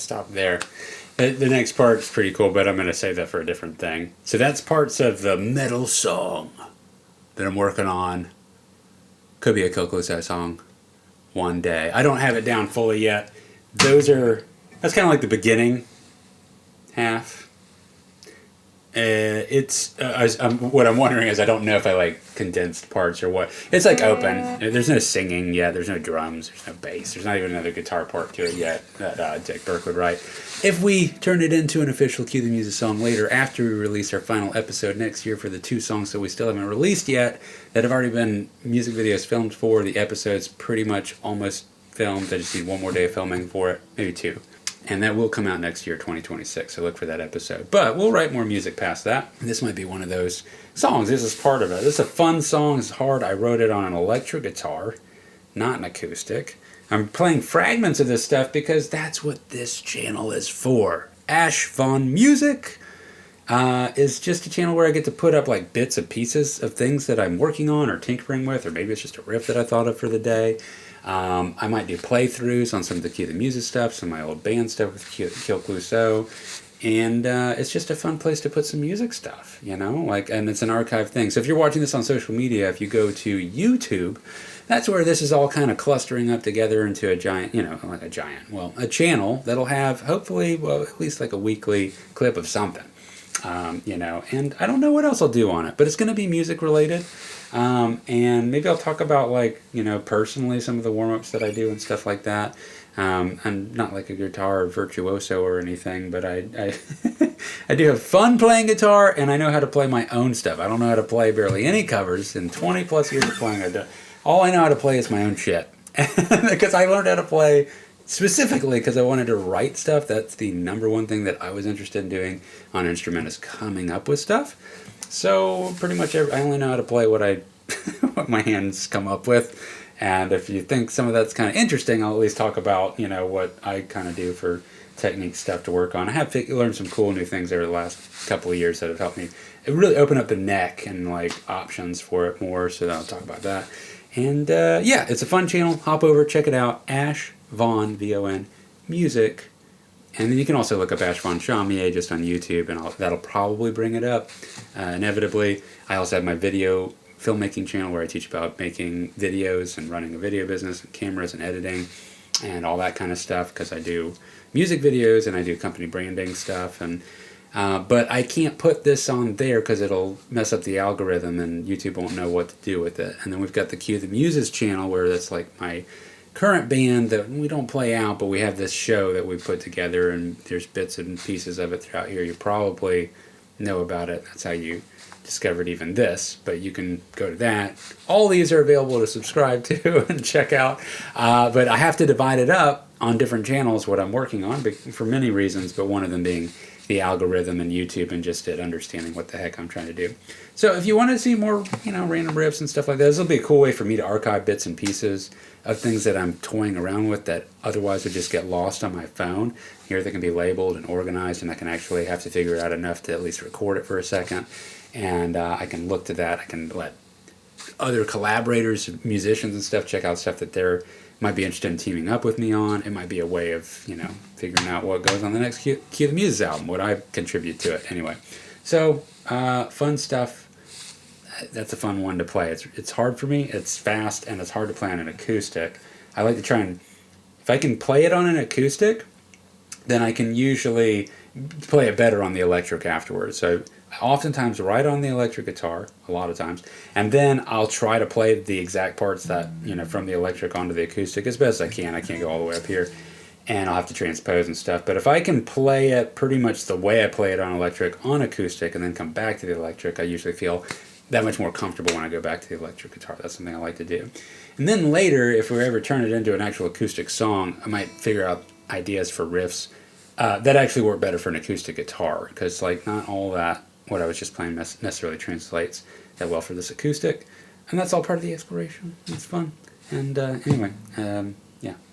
stop there. The next part's pretty cool, but I'm going to save that for a different thing. So that's parts of the metal song that I'm working on. Could be a Clouseau song one day. I don't have it down fully yet. That's kind of like the beginning half. What I'm wondering is I don't know if I like condensed parts or what. It's like open. There's no singing yet. There's no drums. There's no bass. There's not even another guitar part to it yet that Dick Burke would write. If we turn it into an official Cue the Muses song later, after we release our final episode next year for the 2 songs that we still haven't released yet, that have already been music videos filmed for, the episode's pretty much almost filmed. I just need one more day of filming for it, maybe 2. And that will come out next year, 2026, so look for that episode. But we'll write more music past that. This might be one of those songs. This is part of it. This is a fun song. It's hard. I wrote it on an electric guitar, not an acoustic. I'm playing fragments of this stuff because that's what this channel is for. Ash Von Music is just a channel where I get to put up like bits and pieces of things that I'm working on or tinkering with, or maybe it's just a riff that I thought of for the day. I might do playthroughs on some of the Cue the Muses stuff, some of my old band stuff with Clouseau, and it's just a fun place to put some music stuff, you know, and it's an archive thing. So if you're watching this on social media, if you go to YouTube, that's where this is all kind of clustering up together into a giant, a channel that'll have hopefully, at least like a weekly clip of something. And I don't know what else I'll do on it, but it's going to be music related. And maybe I'll talk about personally some of the warm-ups that I do and stuff like that. I'm not like a guitar virtuoso or anything, but I I do have fun playing guitar, and I know how to play my own stuff. I don't know how to play barely any covers. In 20 plus years of playing, all I know how to play is my own shit. Because I learned how to play specifically because I wanted to write stuff. That's the number one thing that I was interested in doing on an instrument, is coming up with stuff. So pretty much I only know how to play what what my hands come up with. And if you think some of that's kind of interesting, I'll at least talk about, what I kind of do for technique stuff to work on. I have learned some cool new things over the last couple of years that have helped me really open up the neck and options for it more. So I'll talk about that. And it's a fun channel. Hop over, check it out. Ash Von, V-O-N, Music. And then you can also look up Ash Von Chaumier just on YouTube, and that'll probably bring it up inevitably. I also have my video filmmaking channel where I teach about making videos and running a video business and cameras and editing and all that kind of stuff, because I do music videos and I do company branding stuff. And but I can't put this on there because it'll mess up the algorithm and YouTube won't know what to do with it. And then we've got the Cue the Muses channel, where that's like my current band that we don't play out, but we have this show that we put together, and there's bits and pieces of it throughout here. You probably know about it. That's how you discovered even this, but you can go to that. All these are available to subscribe to and check out, but I have to divide it up on different channels, what I'm working on, for many reasons, but one of them being the algorithm and YouTube and just understanding what the heck I'm trying to do. So if you want to see more, random riffs and stuff like that, this will be a cool way for me to archive bits and pieces of things that I'm toying around with that otherwise would just get lost on my phone. Here they can be labeled and organized, and I can actually have to figure out enough to at least record it for a second. And I can look to that. I can let other collaborators, musicians and stuff, check out stuff that they might be interested in teaming up with me on. It might be a way of, figuring out what goes on the next Cue the Muses album, what I contribute to it anyway. So, fun stuff. That's a fun one to play. It's hard for me. It's fast, and it's hard to play on an acoustic. I like to try and, if I can play it on an acoustic, then I can usually play it better on the electric afterwards. So I oftentimes write on the electric guitar, a lot of times, and then I'll try to play the exact parts that, from the electric onto the acoustic as best as I can. I can't go all the way up here, and I'll have to transpose and stuff. But if I can play it pretty much the way I play it on electric on acoustic and then come back to the electric, I usually feel that much more comfortable when I go back to the electric guitar. That's something I like to do. And then later, if we ever turn it into an actual acoustic song, I might figure out ideas for riffs that actually work better for an acoustic guitar, because not all that what I was just playing necessarily translates that well for this acoustic. And that's all part of the exploration. It's fun. And anyway,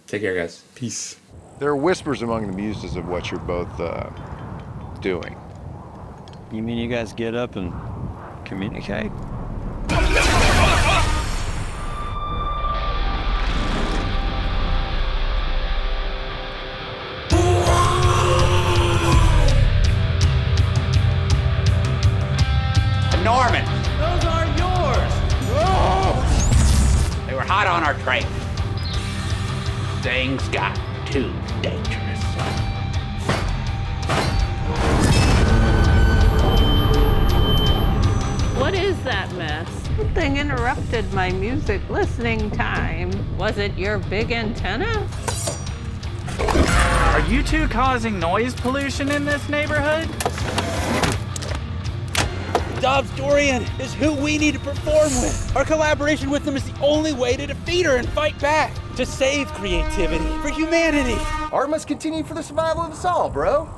take care, guys. Peace. There are whispers among the Muses of what you're both doing. You mean you guys get up and communicate? hot on our trail. Things got too dangerous. What is that mess? Something interrupted my music listening time. Was it your big antenna? Are you two causing noise pollution in this neighborhood? Dobbs Dorian is who we need to perform with. Our collaboration with them is the only way to defeat her and fight back. To save creativity for humanity. Art must continue for the survival of us all, bro.